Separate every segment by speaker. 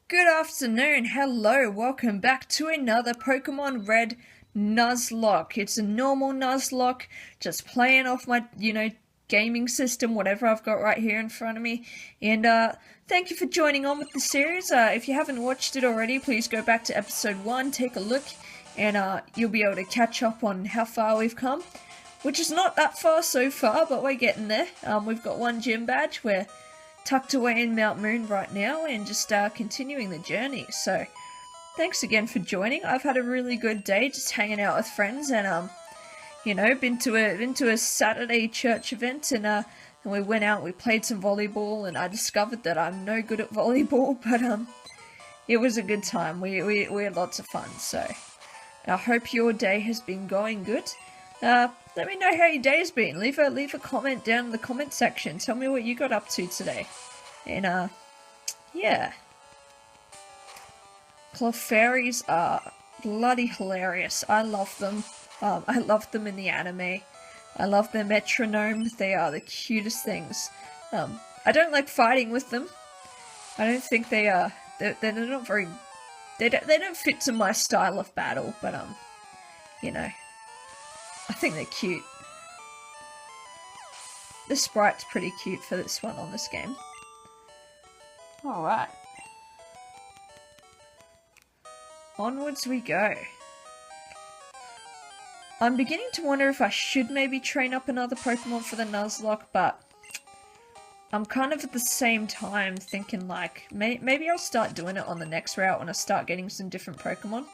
Speaker 1: Good afternoon, hello, welcome back to another Pokemon Red Nuzlocke. It's a normal Nuzlocke, just playing off my, gaming system, whatever I've got right here in front of me. And thank you for joining on with the series. If you haven't watched it already, please go back to episode 1, take a look, and you'll be able to catch up on how far we've come. Which is not that far so far, but we're getting there. We've got one gym badge, we're tucked away in Mount Moon right now and just continuing the journey. So thanks again for joining. I've had a really good day just hanging out with friends and been to a Saturday church event and we went out, we played some volleyball, and I discovered that I'm no good at volleyball, but it was a good time. We had lots of fun. So I hope your day has been going good. Let me know how your day's been. Leave a comment down in the comment section. Tell me what you got up to today. And yeah. Clefairies are bloody hilarious. I love them. I love them in the anime. I love their metronome. They are the cutest things. I don't like fighting with them. I don't think they are. They're not very. They don't fit to my style of battle. But I think they're cute. The sprite's pretty cute for this one on this game. Alright. Onwards we go. I'm beginning to wonder if I should maybe train up another Pokemon for the Nuzlocke, but I'm kind of at the same time thinking like, maybe I'll start doing it on the next route when I start getting some different Pokemon.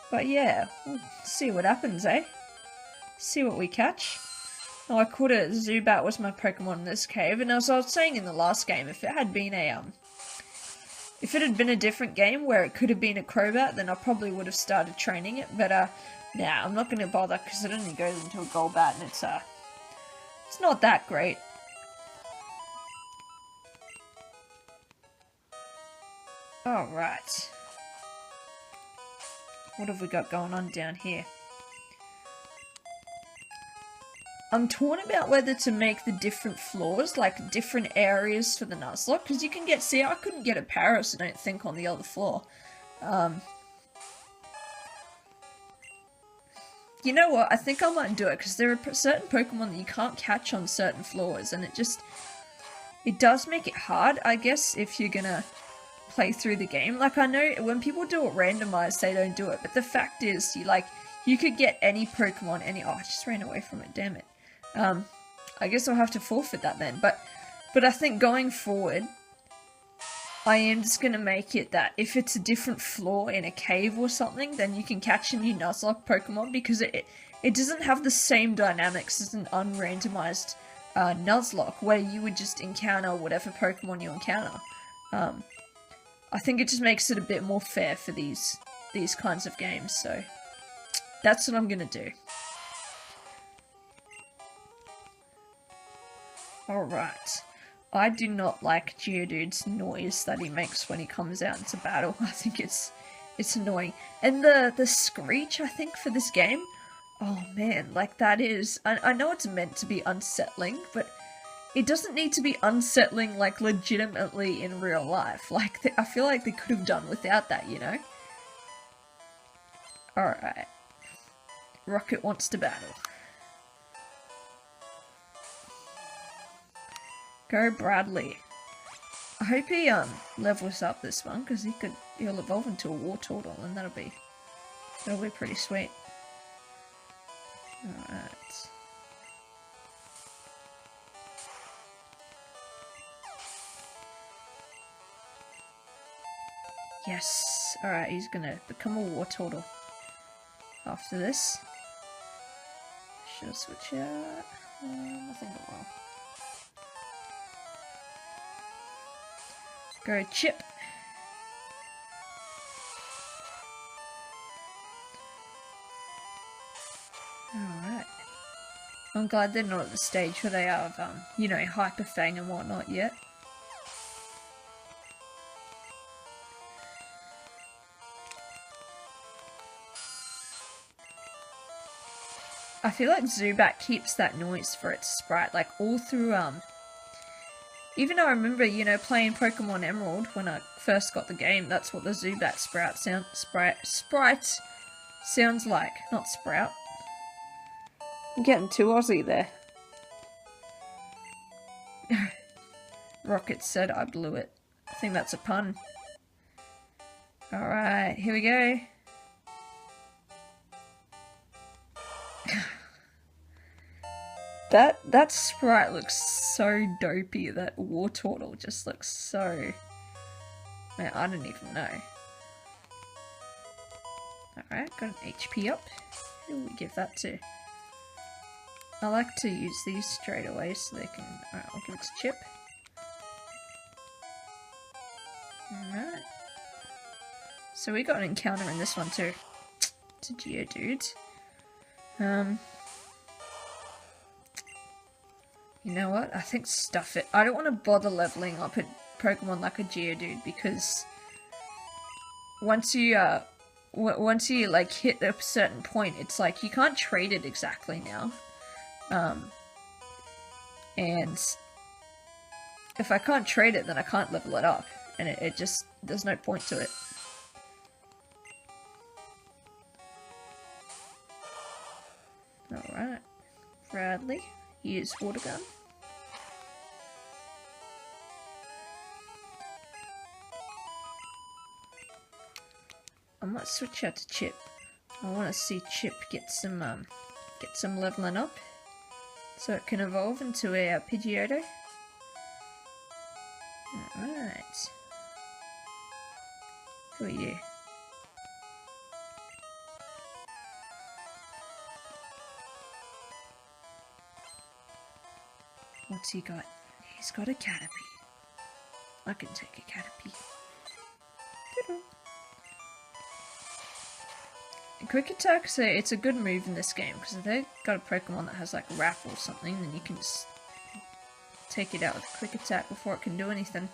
Speaker 1: But yeah, we'll see what happens, eh? See what we catch. Oh, I caught a Zubat was my Pokemon in this cave, and as I was saying in the last game, if it had been a different game where it could have been a Crobat, then I probably would have started training it, but nah, I'm not gonna bother because it only goes into a Golbat and it's not that great. Alright. What have we got going on down here? I'm torn about whether to make the different floors, like different areas for the Nuzlocke, because you can see, I couldn't get a Paris, I don't think, on the other floor. You know what, I think I might do it, because there are certain Pokemon that you can't catch on certain floors, and it does make it hard, I guess, if you're gonna play through the game. Like, I know when people do it randomized, they don't do it, but the fact is, you could get any Pokemon, oh, I just ran away from it, damn it. I guess I'll have to forfeit that then, but I think going forward, I am just gonna make it that if it's a different floor in a cave or something, then you can catch a new Nuzlocke Pokemon, because it doesn't have the same dynamics as an unrandomized Nuzlocke, where you would just encounter whatever Pokemon you encounter. I think it just makes it a bit more fair for these kinds of games, so that's what I'm gonna do. Alright. I do not like Geodude's noise that he makes when he comes out into battle. I think it's annoying. And the screech, I think, for this game, oh man, like that is, I know it's meant to be unsettling, but it doesn't need to be unsettling, like, legitimately in real life. Like, I feel like they could have done without that, you know? Alright. Rocket wants to battle. Go Bradley. I hope he levels up this one, because he'll evolve into a Wartortle, and that'll be pretty sweet. Alright. Yes! Alright, he's gonna become a Wartortle after this. Should I switch out? I think I will. Go Chip. Alright. I'm glad they're not at the stage where they have, Hyper Fang and whatnot yet. I feel like Zubat keeps that noise for its sprite, like all through Even though I remember, you know, playing Pokemon Emerald when I first got the game, that's what the Zubat sprite sounds like. Not sprout. I'm getting too Aussie there. Rocket said I blew it. I think that's a pun. Alright, here we go. That sprite looks so dopey. That war turtle just looks so... Man, I don't even know. Alright, got an HP up. Who will we give that to? I like to use these straight away so they can... Alright, I'll give it to Chip. Alright. So we got an encounter in this one too. It's a Geodude. You know what? I think stuff it. I don't want to bother leveling up a Pokemon like a Geodude because once you like hit a certain point, it's like you can't trade it exactly now. And if I can't trade it, then I can't level it up, and it just there's no point to it. Alright, Bradley, use Water Gun. I might switch out to Chip. I want to see Chip get some leveling up, so it can evolve into a Pidgeotto. Alright. Who are you? What's he got? He's got a Caterpie. I can take a Caterpie. Quick Attack, so it's a good move in this game, because if they've got a Pokemon that has like Wrap or something, then you can just take it out with a Quick Attack before it can do anything.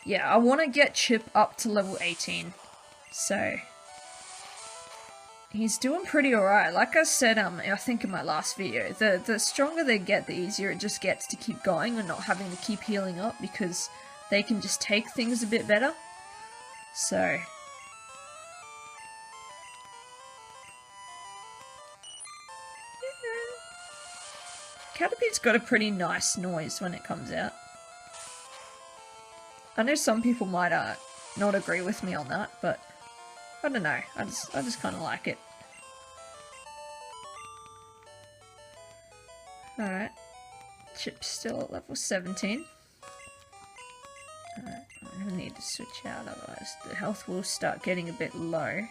Speaker 1: Yeah, I want to get Chip up to level 18, so he's doing pretty alright. Like I said, I think in my last video, the stronger they get, the easier it just gets to keep going and not having to keep healing up, because they can just take things a bit better. So Caterpie's got a pretty nice noise when it comes out. I know some people might not agree with me on that, but I don't know. I just kind of like it. Alright. Chip's still at level 17. Alright, I'm gonna need to switch out, otherwise the health will start getting a bit low.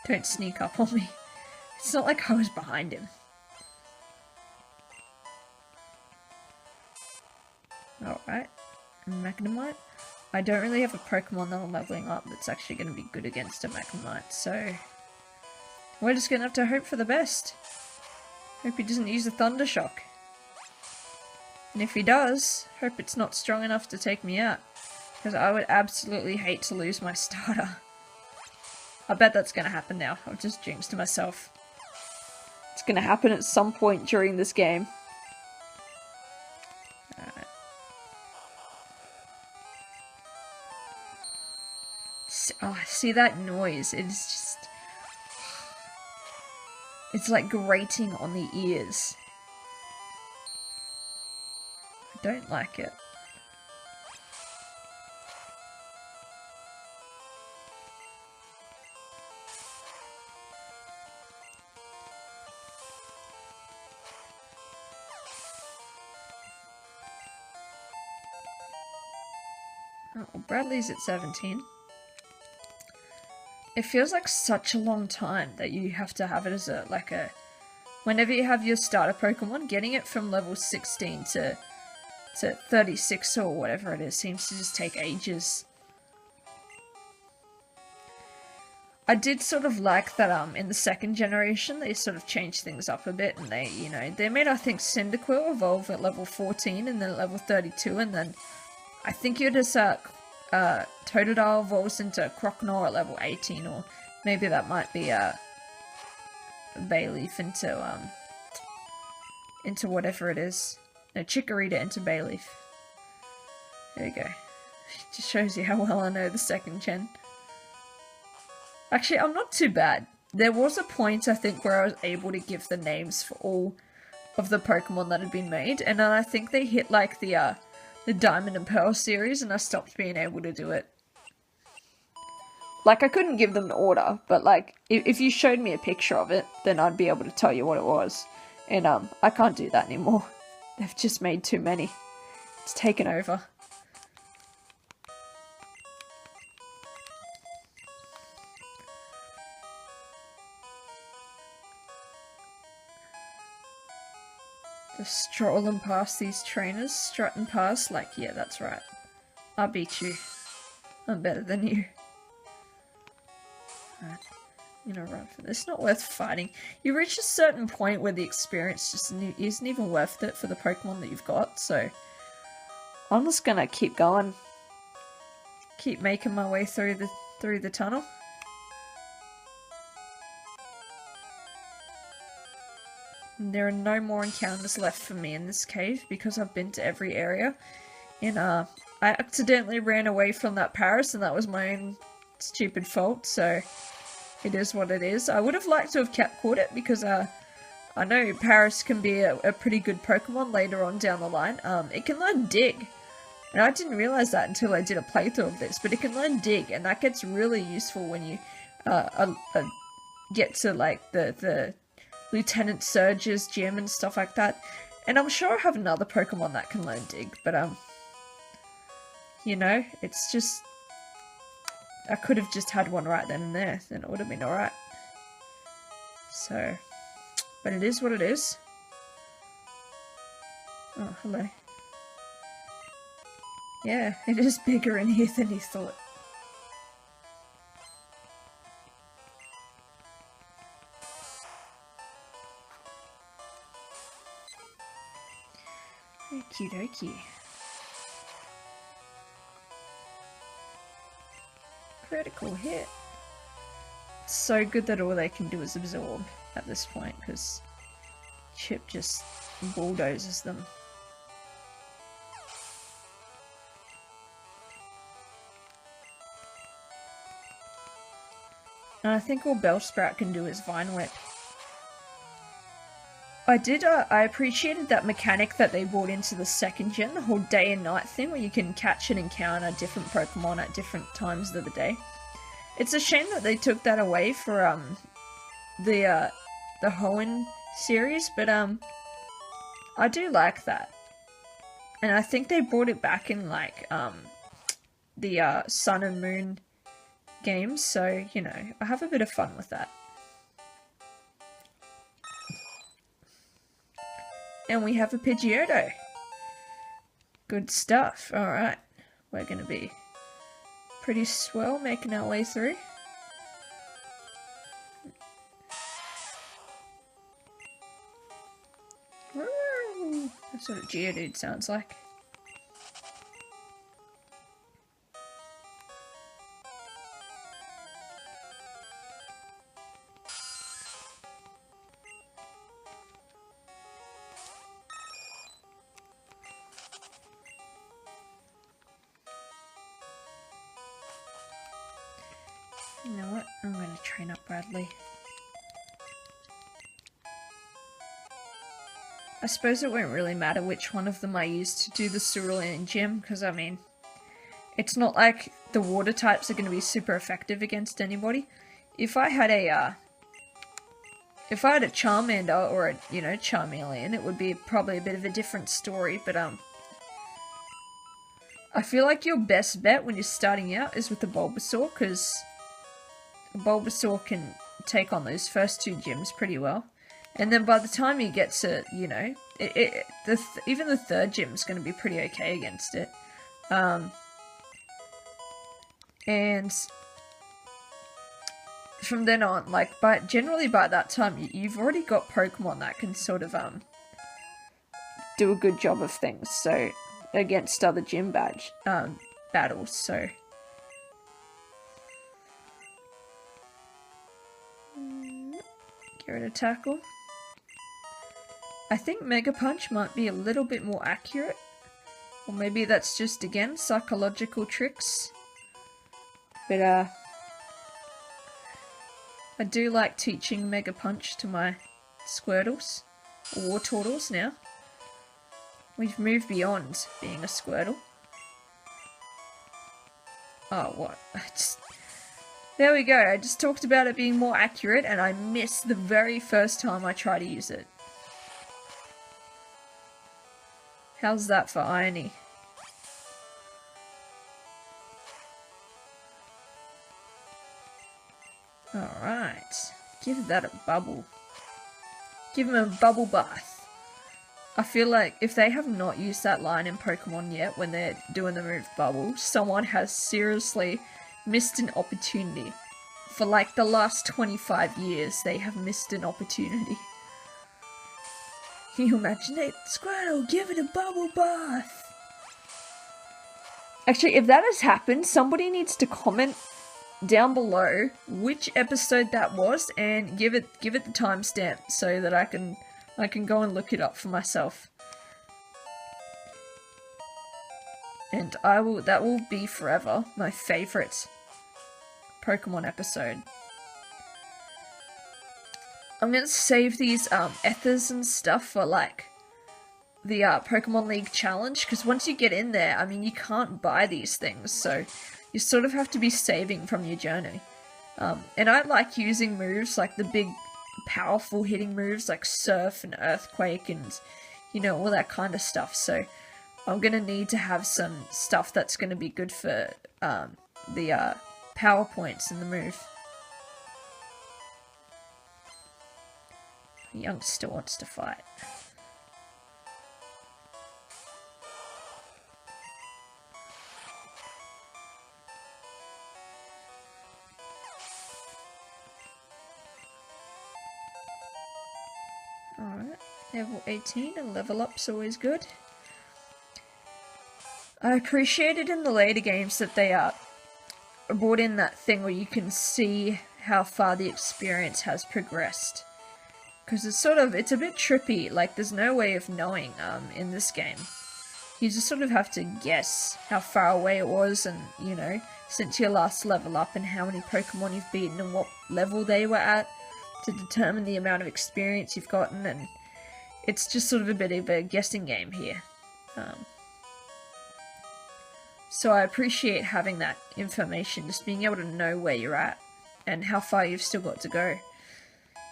Speaker 1: Don't sneak up on me. It's not like I was behind him. Alright, Magnemite. I don't really have a Pokemon that I'm leveling up that's actually going to be good against a Magnemite, so we're just going to have to hope for the best. Hope he doesn't use a Thunder Shock. And if he does, hope it's not strong enough to take me out, because I would absolutely hate to lose my starter. I bet that's going to happen now. I've just jinxed myself. It's going to happen at some point during this game. Alright. Oh, see that noise? It's just... It's like grating on the ears. I don't like it. Oh, well, Bradley's at 17. It feels like such a long time that you have to have it as a, like a... Whenever you have your starter Pokemon, getting it from level 16 to 36 or whatever it is seems to just take ages. I did sort of like that in the second generation they sort of changed things up a bit, and they, you know, they made, I think, Cyndaquil evolve at level 14 and then at level 32, and then I think you just Totodile evolves into Croconaw at level 18, or Maybe that might be a Bayleaf into whatever it is. No, Chikorita into Bayleaf. There you go. Just shows you how well I know the second gen. Actually, I'm not too bad. There was a point, I think, where I was able to give the names for all of the Pokemon that had been made, and then I think they hit like the Diamond and Pearl series, and I stopped being able to do it. Like, I couldn't give them an order, but like, if you showed me a picture of it, then I'd be able to tell you what it was. And I can't do that anymore. They've just made too many. It's taken over. Just strolling past these trainers, strutting past, like, yeah, that's right. I beat you. I'm better than you. Alright, I'm gonna run for this. It's not worth fighting. You reach a certain point where the experience just isn't even worth it for the Pokemon that you've got, so I'm just gonna keep going. Keep making my way through the tunnel. And there are no more encounters left for me in this cave because I've been to every area. And I accidentally ran away from that Paris, and that was my own stupid fault, so it is what it is. I would have liked to have caught it because I know Paris can be a pretty good Pokemon later on down the line. It can learn Dig, and I didn't realize that until I did a playthrough of this, but it can learn Dig, and that gets really useful when you get to like the Lieutenant Surge's gym and stuff like that. And I'm sure I have another Pokemon that can learn Dig, but you know, it's just, I could have just had one right then and there, then it would have been alright. So, but it is what it is. Oh, hello. Yeah, it is bigger in here than you thought. Okie dokie. Critical hit. It's so good that all they can do is absorb at this point, because Chip just bulldozes them. And I think all Bellsprout can do is Vine Whip. I appreciated that mechanic that they brought into the second gen, the whole day and night thing, where you can catch and encounter different Pokemon at different times of the day. It's a shame that they took that away for the Hoenn series, but I do like that. And I think they brought it back in like the Sun and Moon games, so you know, I have a bit of fun with that. And we have a Pidgeotto. Good stuff. Alright. We're going to be pretty swell making our way through. That's what a Geodude sounds like. You know what? I'm going to train up Bradley. I suppose it won't really matter which one of them I use to do the Cerulean Gym, because I mean, it's not like the water types are going to be super effective against anybody. If I had a Charmander or a, you know, Charmeleon, it would be probably a bit of a different story, but I feel like your best bet when you're starting out is with the Bulbasaur, because Bulbasaur can take on those first two gyms pretty well. And then by the time you get to, you know, even the third gym's going to be pretty okay against it. And from then on, like, generally by that time, you've already got Pokemon that can sort of, do a good job of things, so, against other gym battles, so. Get rid of Tackle. I think Mega Punch might be a little bit more accurate. Or maybe that's just, again, psychological tricks. But, I do like teaching Mega Punch to my Squirtles. Or Wartortles now. We've moved beyond being a Squirtle. Oh, what? There we go. I just talked about it being more accurate, and I missed the very first time I try to use it. How's that for irony? Alright. Give that a bubble. Give him a bubble bath. I feel like if they have not used that line in Pokemon yet when they're doing the move Bubble, someone has seriously missed an opportunity. For like the last 25 years, they have missed an opportunity. Can you imagine it? Squirtle, give it a bubble bath! Actually, if that has happened, somebody needs to comment down below which episode that was and give it the timestamp so that I can go and look it up for myself. And that will be forever my favourite Pokemon episode. I'm gonna save these ethers and stuff for like the Pokemon League challenge, because once you get in there, I mean, you can't buy these things, so you sort of have to be saving from your journey. And I like using moves like the big powerful hitting moves like Surf and Earthquake and, you know, all that kind of stuff, so I'm gonna need to have some stuff that's gonna be good for the power points in the move. The youngster wants to fight. Alright, level 18 and level up's always good. I appreciated in the later games that they brought in that thing where you can see how far the experience has progressed. Because it's a bit trippy, like there's no way of knowing in this game. You just sort of have to guess how far away it was and, you know, since your last level up and how many Pokemon you've beaten and what level they were at to determine the amount of experience you've gotten, and it's just sort of a bit of a guessing game here. So I appreciate having that information, just being able to know where you're at and how far you've still got to go.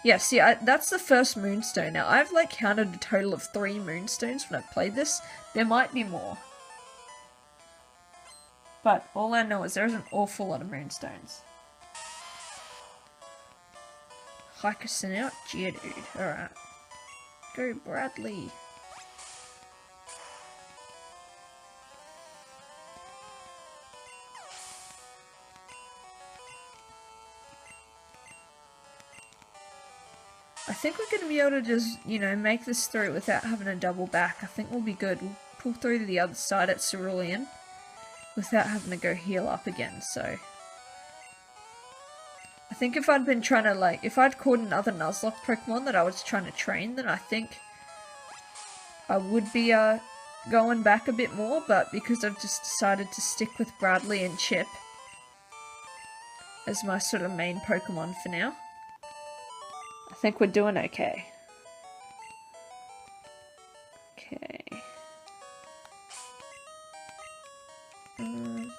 Speaker 1: Yeah, see, that's the first Moonstone. Now, I've like counted a total of 3 Moonstones when I've played this. There might be more. But all I know is there's an awful lot of Moonstones. Hike us out, Geodude. Alright. Go, Bradley. I think we're going to be able to just, you know, make this through without having to double back. I think we'll be good. We'll pull through to the other side at Cerulean without having to go heal up again, so... I think if I'd been trying to, like, if I'd caught another Nuzlocke Pokemon that I was trying to train, then I think I would be, going back a bit more, but because I've just decided to stick with Bradley and Chip as my sort of main Pokemon for now, I think we're doing okay. Okay.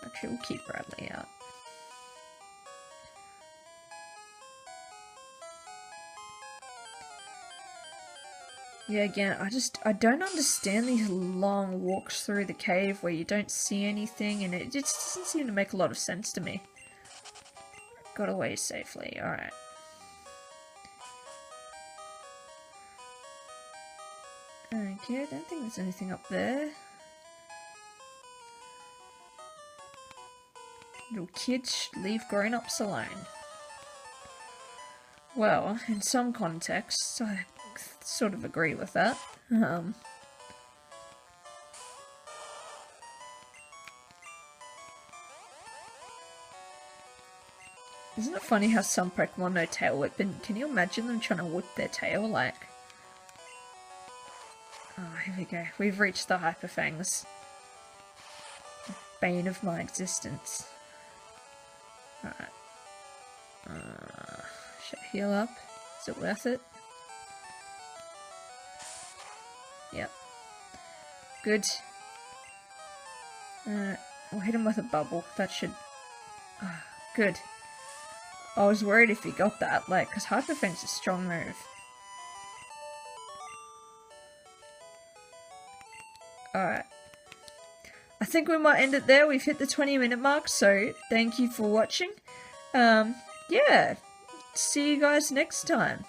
Speaker 1: Actually, we'll keep Bradley out. Yeah, again, I don't understand these long walks through the cave where you don't see anything, and it just doesn't seem to make a lot of sense to me. Got away safely, alright. Okay, I don't think there's anything up there. Little kids leave grown-ups alone. Well, in some contexts, I sort of agree with that. Isn't it funny how some Pokemon know tail whip, and can you imagine them trying to whip their tail, like... Oh, here we go. We've reached the Hyper Fangs. Bane of my existence. Alright. Should I heal up? Is it worth it? Yep. Good. We'll hit him with a bubble. That should... good. I was worried if he got that, like, because Hyper Fang's a strong move. Alright. I think we might end it there. We've hit the 20-minute mark, so thank you for watching. Yeah. See you guys next time.